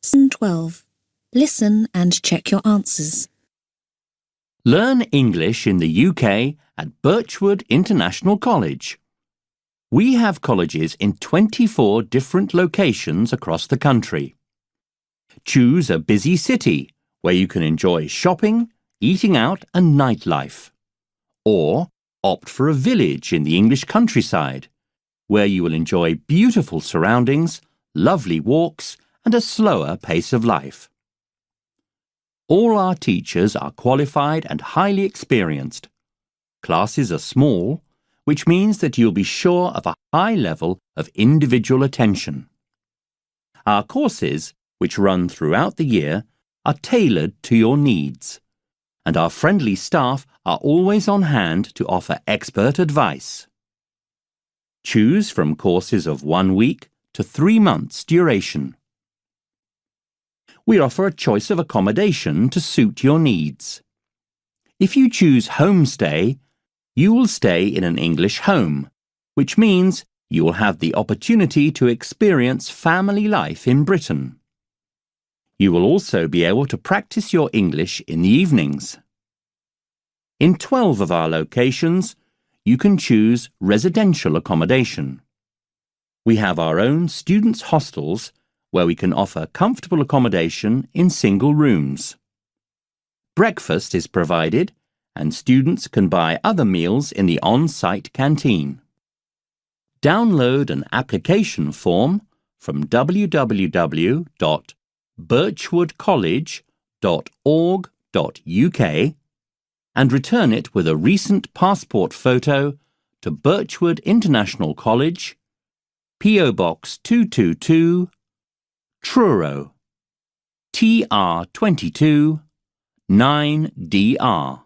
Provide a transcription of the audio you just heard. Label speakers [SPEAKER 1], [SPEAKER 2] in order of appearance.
[SPEAKER 1] Lesson 12. Listen and check your answers.
[SPEAKER 2] Learn English in the UK at Birchwood International College. We have colleges in 24 different locations across the country. Choose a busy city where you can enjoy shopping, eating out and nightlife. Or opt for a village in the English countryside where you will enjoy beautiful surroundings, lovely walks and a slower pace of life. All our teachers are qualified and highly experienced. Classes are small, which means that you'll be sure of a high level of individual attention. Our courses, which run throughout the year, are tailored to your needs, and our friendly staff are always on hand to offer expert advice. Choose from courses of 1 week to 3 months duration. We offer a choice of accommodation to suit your needs. If you choose homestay, you will stay in an English home, which means you will have the opportunity to experience family life in Britain. You will also be able to practice your English in the evenings. In 12 of our locations, you can choose residential accommodation. We have our own students' hostels where we can offer comfortable accommodation in single rooms. Breakfast is provided and students can buy other meals in the on-site canteen. Download an application form from www.birchwoodcollege.org.uk and return it with a recent passport photo to Birchwood International College, P.O. Box 222, Truro, TR22 9DR.